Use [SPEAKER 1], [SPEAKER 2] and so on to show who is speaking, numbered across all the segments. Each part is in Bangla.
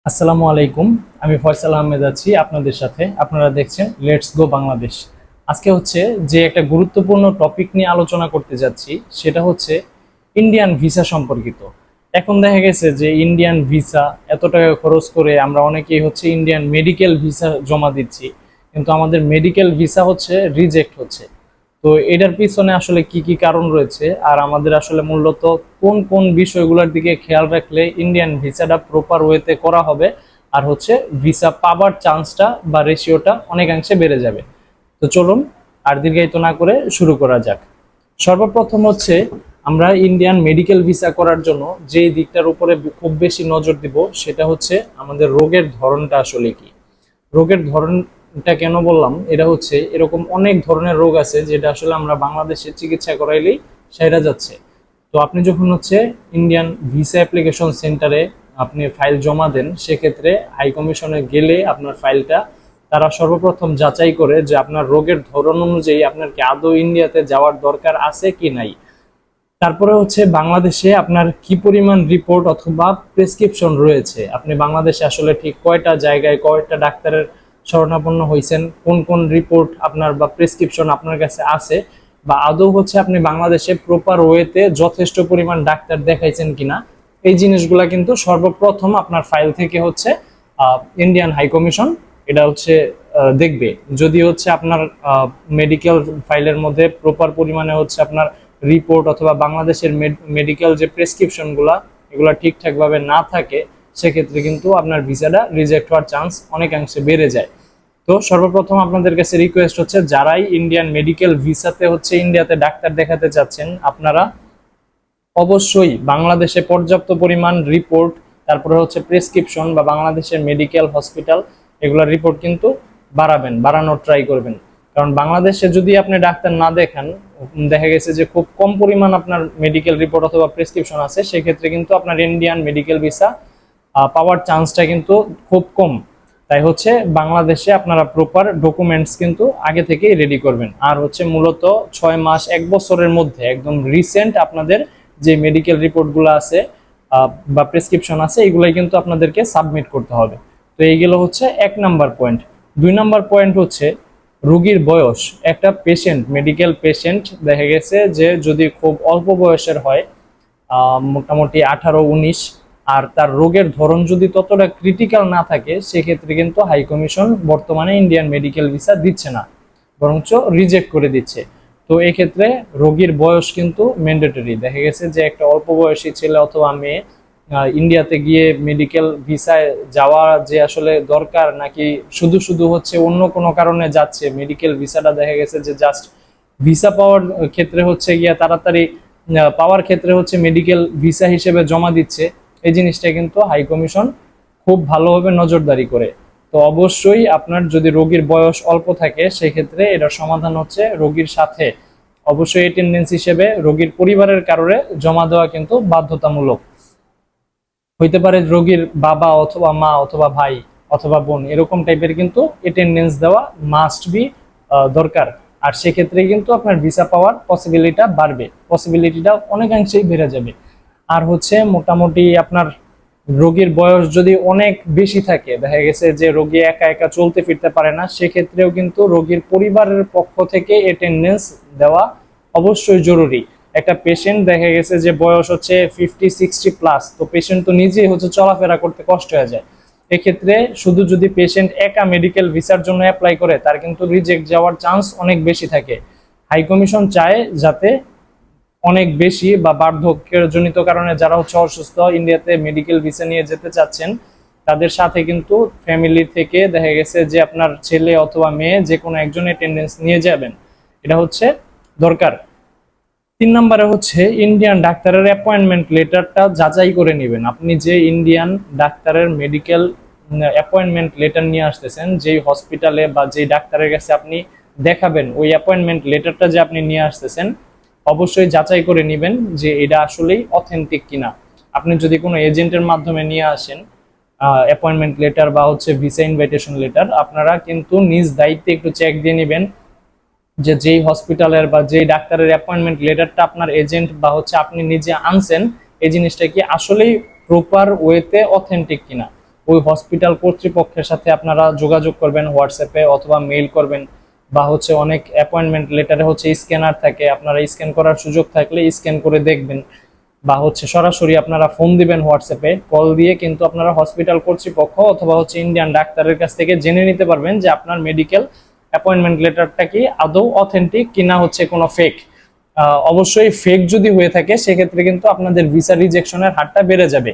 [SPEAKER 1] আসসালামু আলাইকুম। আমি ফয়সাল আহমেদ আছি আপনাদের সাথে। আপনারা দেখছেন লেটস গো বাংলাদেশ। আজকে হচ্ছে যে একটা গুরুত্বপূর্ণ টপিক নিয়ে আলোচনা করতে যাচ্ছি, সেটা হচ্ছে ইন্ডিয়ান ভিসা সম্পর্কিত। এখন দেখা গেছে যে ইন্ডিয়ান ভিসা এত টাকা খরচ করে আমরা অনেকেই হচ্ছে ইন্ডিয়ান মেডিকেল ভিসা জমা দিচ্ছি, কিন্তু আমাদের মেডিকেল ভিসা হচ্ছে রিজেক্ট হচ্ছে। তো এটার পিছনে আসলে কি কি কারণ রয়েছে, আর আমাদের আসলে মূলত কোন কোন বিষয়গুলোর দিকে খেয়াল রাখলে ইন্ডিয়ান ভিসাটা প্রপার ওয়েতে করা হবে, আর হচ্ছে ভিসা পাবার চান্সটা বা রেশিওটা অনেকাংশে বেড়ে যাবে। তো চলুন আর দীর্ঘায়িত না করে শুরু করা যাক। সর্বপ্রথম হচ্ছে আমরা ইন্ডিয়ান মেডিকেল ভিসা করার জন্য যে দিকটার উপরে খুব বেশি নজর দিব, সেটা হচ্ছে আমাদের রোগের ধরনটা আসলে কি। রোগের ধরনটা কেন বললাম, এটা হচ্ছে এরকম অনেক ধরনের রোগ আছে যেটা আসলে আমরা বাংলাদেশে চিকিৎসা করাইলেই সেরা যাচ্ছে। তো আপনি যখন হচ্ছে ইন্ডিয়ান ভিসা অ্যাপ্লিকেশন সেন্টারে আপনি ফাইল জমা দেন, সেক্ষেত্রে হাই কমিশনে গেলে আপনার ফাইলটা তারা সর্বপ্রথম যাচাই করে যে আপনার রোগের ধরন অনুযায়ী আপনার কি আদৌ ইন্ডিয়াতে যাওয়ার দরকার আছে কি নাই। তারপরে হচ্ছে বাংলাদেশে আপনার কি পরিমাণ রিপোর্ট অথবা প্রেসক্রিপশন রয়েছে, আপনি বাংলাদেশে আসলে ঠিক কয়টা জায়গায় কয়টা ডাক্তারের শরণাপন্ন হয়েছেন, কোন কোন রিপোর্ট আপনার বা প্রেসক্রিপশন আপনার কাছে আছে, বা আদৌ হচ্ছে আপনি বাংলাদেশে প্রপার ওয়েতে যথেষ্ট পরিমাণ ডাক্তার দেখাইছেন কিনা। এই জিনিসগুলা কিন্তু সর্বপ্রথম আপনার ফাইল থেকে হচ্ছে ইন্ডিয়ান হাই কমিশন এটা হচ্ছে দেখবে। যদি হচ্ছে আপনার মেডিকেল ফাইলের মধ্যে প্রপার পরিমাণে হচ্ছে আপনার রিপোর্ট অথবা বাংলাদেশের মেডিকেল যে প্রেসক্রিপশনগুলা এগুলা ঠিকঠাকভাবে না থাকে, সেক্ষেত্রে কিন্তু আপনার ভিসাটা রিজেক্ট হওয়ার চান্স অনেকাংশে বেড়ে যায়। তো সর্বপ্রথম আপনাদের কাছে রিকোয়েস্ট হচ্ছে, যারাই ইন্ডিয়ান মেডিকেল ভিসাতে হচ্ছে ইন্ডিয়াতে ডাক্তার দেখাতে চাচ্ছেন, আপনারা অবশ্যই বাংলাদেশে পর্যাপ্ত পরিমাণ রিপোর্ট, তারপরে হচ্ছে প্রেসক্রিপশন বা বাংলাদেশের মেডিকেল হসপিটাল এগুলোর রিপোর্ট কিন্তু বাড়ানোর ট্রাই করবেন। কারণ বাংলাদেশে যদি আপনি ডাক্তার না দেখান, দেখা গেছে যে খুব কম পরিমাণ আপনার মেডিকেল রিপোর্ট অথবা প্রেসক্রিপশন আছে, সেক্ষেত্রে কিন্তু আপনার ইন্ডিয়ান মেডিকেল ভিসা পাওয়ার চান্সটা কিন্তু খুব কম। তাই হচ্ছে বাংলাদেশে আপনারা প্রপার ডকুমেন্টস কিন্তু আগে থেকেই রেডি করবেন। আর হচ্ছে মূলত 6 মাস 1 বছরের মধ্যে একদম রিসেন্ট আপনাদের যে মেডিকেল রিপোর্টগুলো আছে বা প্রেসক্রিপশন আছে, এগুলাই কিন্তু আপনাদেরকে সাবমিট করতে হবে। তো এইগুলো হচ্ছে 1 নাম্বার পয়েন্ট। 2 নাম্বার পয়েন্ট হচ্ছে রোগীর বয়স। একটা পেশেন্ট, মেডিকেল পেশেন্ট দেখা গেছে যে যদি খুব অল্প বয়সের হয়, মোটামুটি 18-19, আর তার রোগের ধরন যদি ততটা ক্রিটিক্যাল না থাকে, সেক্ষেত্রে কিন্তু হাই কমিশন বর্তমানে ইন্ডিয়ান মেডিকেল ভিসা দিচ্ছে না, বরঞ্চ রিজেক্ট করে দিচ্ছে। তো এক্ষেত্রে রোগীর বয়স কিন্তু ম্যান্ডেটরি। দেখা গেছে যে একটা অল্প বয়সী ছেলে অথবা মেয়ে ইন্ডিয়াতে গিয়ে মেডিকেল ভিসায় যাওয়া যে আসলে দরকার, নাকি শুধু শুধু হচ্ছে অন্য কোনো কারণে যাচ্ছে, মেডিকেল ভিসাটা দেখা গেছে যে জাস্ট ভিসা পাওয়ার ক্ষেত্রে হচ্ছে গিয়া তাড়াতাড়ি পাওয়ার ক্ষেত্রে হচ্ছে মেডিকেল ভিসা হিসেবে জমা দিচ্ছে, এই জিনিসটা কিন্তু হাই কমিশন খুব ভালোভাবে নজরদারি করে। তো অবশ্যই আপনার যদি রোগীর বয়স অল্প থাকে, সেক্ষেত্রে এটার সমাধান হচ্ছে রোগীর সাথে অবশ্যই অ্যাটেন্ডেন্স হিসেবে রোগীর পরিবারের কারণে জমা দেওয়া কিন্তু বাধ্যতামূলক। হইতে পারে রোগীর বাবা অথবা মা অথবা ভাই অথবা বোন, এরকম টাইপের কিন্তু অ্যাটেন্ডেন্স দেওয়া মাস্ট বি দরকার। আর সেক্ষেত্রে কিন্তু আপনার ভিসা পাওয়ার পসিবিলিটিটা অনেকাংশেই বেড়ে যাবে। আর হচ্ছে মোটামুটি আপনার রোগীর বয়স যদি অনেক বেশি থাকে, দেখা গেছে যে রোগী একা একা চলতে ফিরতে পারে না, সেক্ষেত্রেও কিন্তু রোগীর পরিবারের পক্ষ থেকে অ্যাটেন্ডেন্স দেওয়া অবশ্যই জরুরি। একটা পেশেন্ট দেখা গেছে যে বয়স হচ্ছে 50-60+, তো পেশেন্ট তো নিজেই হচ্ছে চলাফেরা করতে কষ্ট হয়ে যায়। এক্ষেত্রে শুধু যদি পেশেন্ট একা মেডিকেল ভিসার জন্য অ্যাপ্লাই করে, তার কিন্তু রিজেক্ট যাওয়ার চান্স অনেক বেশি থাকে। হাই কমিশন চায় যাতে অনেক বেশি বা বার্ধক্যের জনিত কারণে যারা হচ্ছে অসুস্থ ইন্ডিয়াতে মেডিকেল ভিসা নিয়ে যেতে চাচ্ছেন, তাদের সাথে কিন্তু ফ্যামিলি থেকে দেখা গেছে যে আপনার ছেলে অথবা মেয়ে যে কোনো একজন অ্যাটেন্ডেন্স নিয়ে যাবেন, এটা হচ্ছে দরকার। 3 নম্বরে হচ্ছে ইন্ডিয়ান ডাক্তারের অ্যাপয়েন্টমেন্ট লেটারটা যাচাই করে নেবেন। আপনি যে ইন্ডিয়ান ডাক্তারের মেডিকেল অ্যাপয়েন্টমেন্ট লেটার নিয়ে আসতেছেন, যেই হসপিটালে বা যেই ডাক্তারের কাছে আপনি দেখাবেন, ওই অ্যাপয়েন্টমেন্ট লেটারটা যে আপনি নিয়ে আসতেছেন, অবশ্যই যাচাই করে নেবেন যে এটা আসলেই অথেন্টিক কিনা। আপনি যদি কোনো এজেন্টের মাধ্যমে নিয়ে আসেন অ্যাপয়েন্টমেন্ট লেটার বা হচ্ছে ভিসা ইনভাইটেশন লেটার, আপনারা কিন্তু নিজ দায়িত্বে একটু চেক দিয়ে নেবেন যে যেই হসপিটালের বা যেই ডাক্তারের অ্যাপয়েন্টমেন্ট লেটারটা আপনার এজেন্ট বা হচ্ছে আপনি নিজে আনছেন, এই জিনিসটা কি আসলেই প্রপার ওয়েতে অথেন্টিক কিনা। ওই হসপিটাল কর্তৃপক্ষের সাথে আপনারা যোগাযোগ করবেন, হোয়াটসঅ্যাপে অথবা মেইল করবেন, বা হচ্ছে অনেক অ্যাপয়েন্টমেন্ট লেটারে হচ্ছে স্ক্যানার থাকে, আপনারা স্ক্যান করার সুযোগ থাকলে স্ক্যান করে দেখবেন, বা হচ্ছে সরাসরি আপনারা ফোন দিবেন, হোয়াটসঅ্যাপে কল দিয়ে কিন্তু আপনারা হসপিটাল কর্তৃপক্ষ অথবা হচ্ছে ইন্ডিয়ান ডাক্তারের কাছ থেকে জেনে নিতে পারবেন যে আপনার মেডিকেল অ্যাপয়েন্টমেন্ট লেটারটা কি আদৌ অথেন্টিক কিনা হচ্ছে কোনো ফেক। অবশ্যই ফেক যদি হয়ে থাকে সেক্ষেত্রে কিন্তু আপনাদের ভিসা রিজেকশনের হারটা বেড়ে যাবে।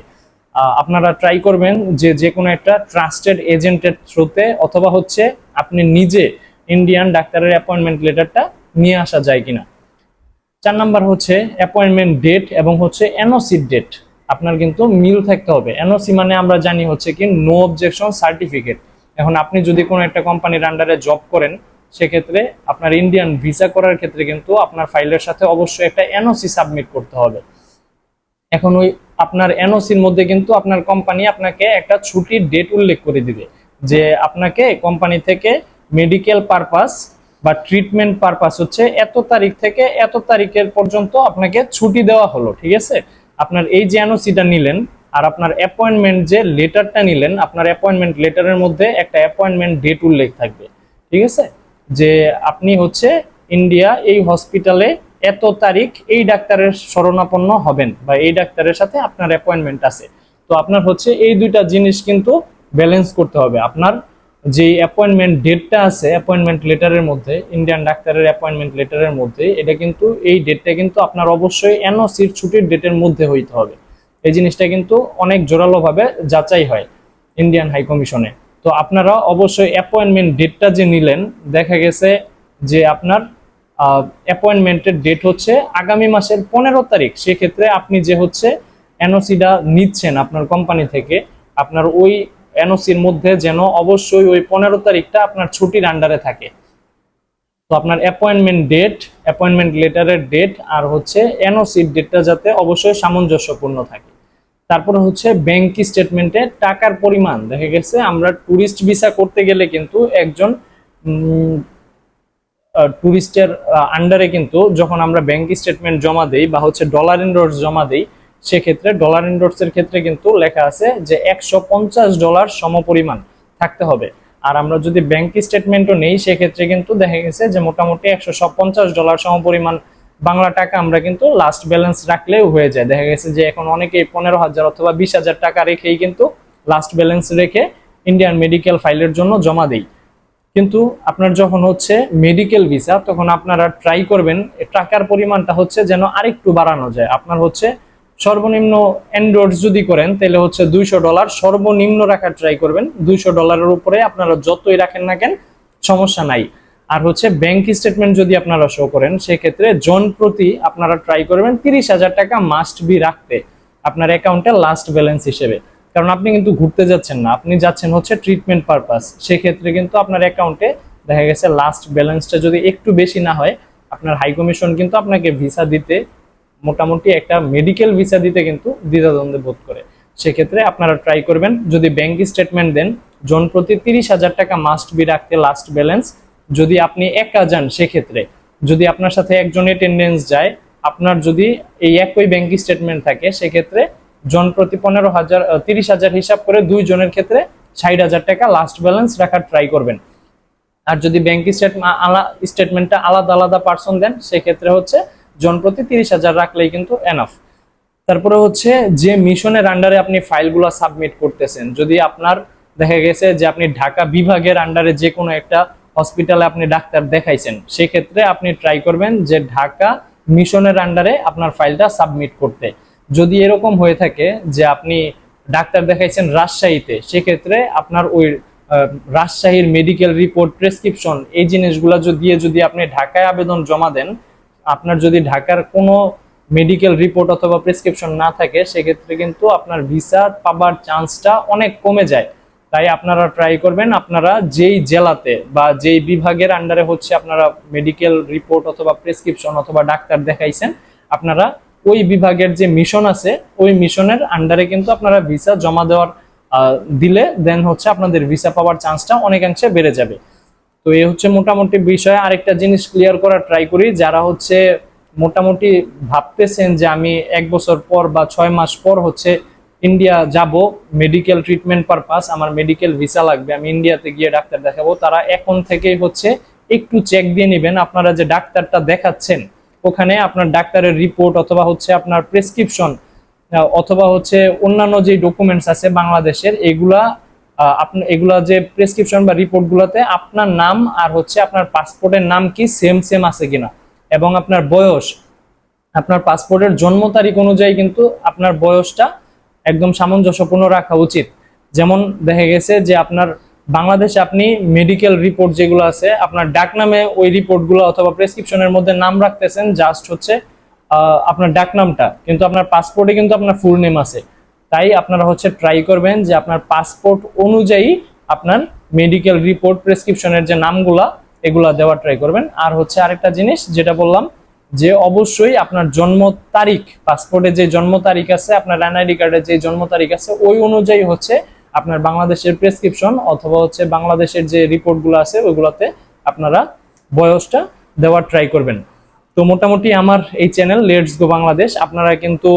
[SPEAKER 1] আপনারা ট্রাই করবেন যে যে কোনো একটা ট্রাস্টেড এজেন্টের থ্রুতে অথবা হচ্ছে আপনি নিজে ইন্ডিয়ান ডাক্তারের অ্যাপয়েন্টমেন্ট লেটারটা নিয়ে আসা যায় কিনা। 4 নাম্বার হচ্ছে অ্যাপয়েন্টমেন্ট ডেট এবং হচ্ছে এনওসি ডেট আপনার কিন্তু মিল থাকতে হবে। এনওসি মানে আমরা জানি হচ্ছে কি নো অবজেকশন সার্টিফিকেট। এখন আপনি যদি কোনো একটা কোম্পানির আন্ডারে জব করেন সেক্ষেত্রে আপনার ইন্ডিয়ান ভিসা করার ক্ষেত্রে কিন্তু আপনার ফাইলের সাথে অবশ্যই একটা এনওসি সাবমিট করতে হবে। এখন ওই আপনার এনওসির মধ্যে কিন্তু আপনার কোম্পানি আপনাকে একটা ছুটির ডেট উল্লেখ করে দিবে যে আপনাকে কোম্পানি থেকে মেডিকেল পারপাস বা ট্রিটমেন্ট পারপাস হচ্ছে এত তারিখ থেকে এত তারিখের পর্যন্ত আপনাকে ছুটি দেওয়া হলো, ঠিক আছে। আপনার এই যে এনওসিটা নিলেন আর আপনার অ্যাপয়েন্টমেন্ট যে লেটারটা নিলেন, আপনার অ্যাপয়েন্টমেন্ট লেটারের মধ্যে একটা অ্যাপয়েন্টমেন্ট ডেট উল্লেখ থাকবে, ঠিক আছে, যে আপনি হচ্ছে ইন্ডিয়া এই হসপিটালে এত তারিখ এই ডাক্তারের শরণাপন্ন হবেন বা এই ডাক্তারের সাথে আপনার অ্যাপয়েন্টমেন্ট আছে। তো আপনার হচ্ছে এই দুইটা জিনিস কিন্তু ব্যালেন্স করতে হবে। আপনার যে অ্যাপয়েন্টমেন্ট ডেটটা আছে অ্যাপয়েন্টমেন্ট লেটারের মধ্যে, ইন্ডিয়ান ডাক্তারের অ্যাপয়েন্টমেন্ট লেটারের মধ্যে, এটা কিন্তু এই ডেটটা কিন্তু আপনার অবশ্যই এনওসির ছুটির ডেটের মধ্যে হইতে হবে। এই জিনিসটা কিন্তু অনেক জোরালোভাবে যাচাই হয় ইন্ডিয়ান হাই কমিশনে। তো আপনারা অবশ্যই অ্যাপয়েন্টমেন্ট ডেটটা যে নিলেন, দেখা গেছে যে আপনার অ্যাপয়েন্টমেন্টের ডেট হচ্ছে আগামী মাসের 15 তারিখ, সেক্ষেত্রে আপনি যে হচ্ছে এনওসিটা নিচ্ছেন আপনার কোম্পানি থেকে, আপনার ওই এনওসির মধ্যে যেন অবশ্যই ওই 15 তারিখটা আপনার ছুটির আন্ডারে থাকে। তো আপনার অ্যাপয়েন্টমেন্ট ডেট, অ্যাপয়েন্টমেন্ট লেটারের ডেট আর হচ্ছে এনওসির ডেটটা যাতে অবশ্যই সামঞ্জস্যপূর্ণ থাকে। তারপরে হচ্ছে ব্যাংক স্টেটমেন্টে টাকার পরিমাণ, দেখা গেছে আমরা ট্যুরিস্ট ভিসা করতে গেলে কিন্তু একজন ট্যুরিস্টের আন্ডারে কিন্তু যখন আমরা ব্যাংক স্টেটমেন্ট জমা দেই বা হচ্ছে ডলার ইনডোর্স জমা দেই, সেক্ষেত্রে ডলার ইনডোর্সের ক্ষেত্রে কিন্তু লেখা আছে যে $150 সমপরিমাণ থাকতে হবে। আর আমরা যদি ব্যাংক স্টেটমেন্টও নেই সেক্ষেত্রে কিন্তু দেখা গেছে যে মোটামুটি $150 সমপরিমাণ বাংলা টাকা আমরা কিন্তু লাস্ট ব্যালেন্স রাখলেও হয়ে যায়। দেখা গেছে যে এখন অনেকেই 15,000 অথবা 20,000 টাকা রেখেই কিন্তু লাস্ট ব্যালেন্স রেখে ইন্ডিয়ান মেডিকেল ফাইলের জন্য জমা দেই। কিন্তু আপনার যখন হচ্ছে মেডিকেল ভিসা তখন আপনারা ট্রাই করবেন টাকার পরিমাণটা হচ্ছে যেন আরেকটু বাড়ানো যায়। আপনার হচ্ছে সর্বনিম্ন এন্ডোর্স যদি করেন তাহলে হচ্ছে $200 সর্বনিম্ন রাখার ট্রাই করবেন। $200 উপরে আপনারা যতই রাখেন না কেন সমস্যা নাই। আর হচ্ছে ব্যাংক স্টেটমেন্ট যদি আপনারা শো করেন সেক্ষেত্রে জন প্রতি আপনারা ট্রাই করবেন 30,000 টাকা মাস্ট বি রাখতে আপনার অ্যাকাউন্টে লাস্ট ব্যালেন্স হিসেবে। কারণ আপনি কিন্তু ঘুরতে যাচ্ছেন না, আপনি যাচ্ছেন হচ্ছে ট্রিটমেন্ট পারপাস। সেক্ষেত্রে কিন্তু আপনার অ্যাকাউন্টে দেখা গেছে লাস্ট ব্যালেন্সটা যদি একটু বেশি না হয়, আপনার হাই কমিশন কিন্তু আপনাকে ভিসা দিতে, মোটামুটি একটা মেডিকেল ভিসা দিতে কিন্তু দ্বিধাদ্বন্দ্বে বোধ করে। সেক্ষেত্রে আপনারা ট্রাই করবেন যদি ব্যাংক স্টেটমেন্ট দেন জন প্রতি 30,000 টাকা মাস্ট বি রাখতে লাস্ট ব্যালেন্স। যদি আপনি একা যান সেক্ষেত্রে, যদি আপনার সাথে একজন অ্যাটেন্ডেন্স যায়, আপনার যদি এই একই ব্যাংক স্টেটমেন্ট থাকে সেক্ষেত্রে জন প্রতি 30,000 হিসাব করে 2 জনের ক্ষেত্রে 60,000 টাকা লাস্ট ব্যালেন্স রাখার ট্রাই করবেন। আর যদি ব্যাংক স্টেটমেন্টটা আলাদা আলাদা পার্সন দেন সেক্ষেত্রে হচ্ছে জন প্রতি 30,000 রাখলেই কিন্তু এনাফ। তারপরে হচ্ছে যে মিশনের আন্ডারে আপনি ফাইলগুলো সাবমিট করতেছেন, যদি আপনার দেখা গেছে যে আপনি ঢাকা বিভাগের আন্ডারে যে কোনো একটা হসপিটালে আপনি ডাক্তার দেখাইছেন, সেক্ষেত্রে আপনি ট্রাই করবেন যে ঢাকা মিশনের আন্ডারে আপনার ফাইলটা সাবমিট করতে। যদি এরকম হয়ে থাকে যে আপনি ডাক্তার দেখাইছেন রাজশাহীতে, সেক্ষেত্রে আপনার ওই রাজশাহীর মেডিকেল রিপোর্ট, প্রেসক্রিপশন, এই জিনিসগুলো যদি আপনি ঢাকায় আবেদন জমা দেন, আপনার যদি ঢাকার কোনো মেডিকেল রিপোর্ট অথবা প্রেসক্রিপশন না থাকে সেক্ষেত্রে কিন্তু আপনার ভিসা পাবার চান্সটা অনেক কমে যায়। তাই আপনারা ট্রাই করবেন আপনারা যেই জেলাতে বা যেই বিভাগের আন্ডারে হচ্ছে আপনারা মেডিকেল রিপোর্ট অথবা প্রেসক্রিপশন অথবা ডাক্তার দেখাইছেন, আপনারা ওই বিভাগের যে মিশন আছে ওই মিশনের আন্ডারে কিন্তু আপনারা ভিসা জমা দেওয়ার দিলে দেন হচ্ছে আপনাদের ভিসা পাওয়ার চান্সটা অনেকাংশে বেড়ে যাবে। তো এই হচ্ছে মোটামুটি বিষয়। আরেকটা জিনিস ক্লিয়ার করার ট্রাই করি, যারা হচ্ছে মোটামুটি ভাবতেছেন যে আমি 1 বছর পর বা 6 মাস পর হচ্ছে ইন্ডিয়া যাব মেডিকেল ট্রিটমেন্ট পারপাস, আমার মেডিকেল ভিসা লাগবে, আমি ইন্ডিয়াতে গিয়ে ডাক্তার দেখাবো, তারা এখন থেকেই হচ্ছে একটু চেক দিয়ে নেবেন আপনারা যে ডাক্তারটা দেখাচ্ছেন ওখানে আপনার ডাক্তারের রিপোর্ট অথবা হচ্ছে আপনার প্রেসক্রিপশন অথবা হচ্ছে অন্যান্য যে ডকুমেন্টস আছে বাংলাদেশের এগুলা আপনি এগুলা যে প্রেসক্রিপশন বা রিপোর্ট গুলাতে আপনার নাম আর হচ্ছে আপনার পাসপোর্টের নাম কি সেম সেম আছে কিনা, এবং আপনার বয়স, আপনার পাসপোর্টের জন্ম তারিখ অনুযায়ী কিন্তু আপনার বয়সটা একদম সামঞ্জস্যপূর্ণ রাখা উচিত। যেমন দেখা গেছে যে আপনার বাংলাদেশে আপনি মেডিকেল রিপোর্ট যেগুলো আছে আপনার ডাক নামে ওই রিপোর্টগুলো অথবা প্রেসক্রিপশনের মধ্যে নাম রাখতেছেন জাস্ট হচ্ছে আপনার ডাক নামটা, কিন্তু আপনার পাসপোর্টে কিন্তু আপনার ফুল নেম আছে। তাই আপনারা হচ্ছে ট্রাই করবেন যে আপনার পাসপোর্ট অনুযায়ী আপনার মেডিকেল রিপোর্ট প্রেসক্রিপশনের যে নামগুলা এগুলা দেওয়ার ট্রাই করবেন। আর হচ্ছে আরেকটা জিনিস যেটা বললাম যে অবশ্যই আপনার জন্ম তারিখ, পাসপোর্টে যে জন্ম তারিখ আছে আপনার এনআইডি কার্ডে যে জন্ম তারিখ আছে ওই অনুযায়ী হচ্ছে আপনার বাংলাদেশের প্রেসক্রিপশন অথবা হচ্ছে বাংলাদেশের যে রিপোর্টগুলো আছে ওইগুলোতে আপনারা বয়সটা দেওয়ার ট্রাই করবেন। তো মোটামুটি আমার এই চ্যানেল লেটস গো বাংলাদেশ, আপনারা কিন্তু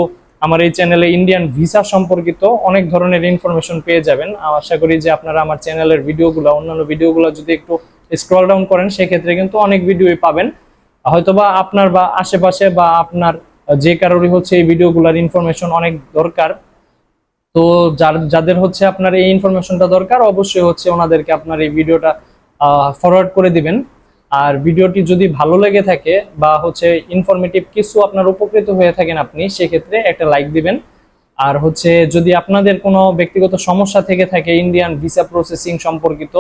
[SPEAKER 1] আমার এই চ্যানেলে ইন্ডিয়ান ভিসা সম্পর্কিত অনেক ধরনের ইনফরমেশন পেয়ে যাবেন। আশা করি যে আপনারা আমার চ্যানেলের ভিডিওগুলো অন্যান্য ভিডিওগুলো যদি একটু স্ক্রল ডাউন করেন সেক্ষেত্রে কিন্তু অনেক ভিডিওই পাবেন। হয়তোবা আপনার বা আশেপাশে বা আপনার যে কারোরই হচ্ছে এই ভিডিওগুলোর ইনফরমেশন অনেক দরকার, তো যাদের হচ্ছে আপনার এই ইনফরমেশনটা দরকার অবশ্যই হচ্ছে ওনাদেরকে আপনার এই ভিডিওটা ফরওয়ার্ড করে দিবেন। আর ভিডিওটি যদি ভালো লেগে থাকে বা হচ্ছে ইনফরমেটিভ কিছু আপনার উপকৃত হয়ে থাকেন আপনি সেক্ষেত্রে একটা লাইক দিবেন। আর হচ্ছে যদি আপনাদের কোনো ব্যক্তিগত সমস্যা থেকে থাকে ইন্ডিয়ান ভিসা প্রসেসিং সম্পর্কিত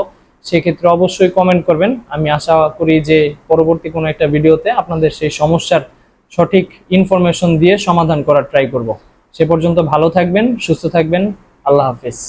[SPEAKER 1] সেক্ষেত্রে অবশ্যই কমেন্ট করবেন। আমি আশা করি যে পরবর্তী কোনো একটা ভিডিওতে আপনাদের সেই সমস্যার সঠিক ইনফরমেশন দিয়ে সমাধান করার ট্রাই করব। সে পর্যন্ত ভালো থাকবেন, সুস্থ থাকবেন, আল্লাহ হাফেজ।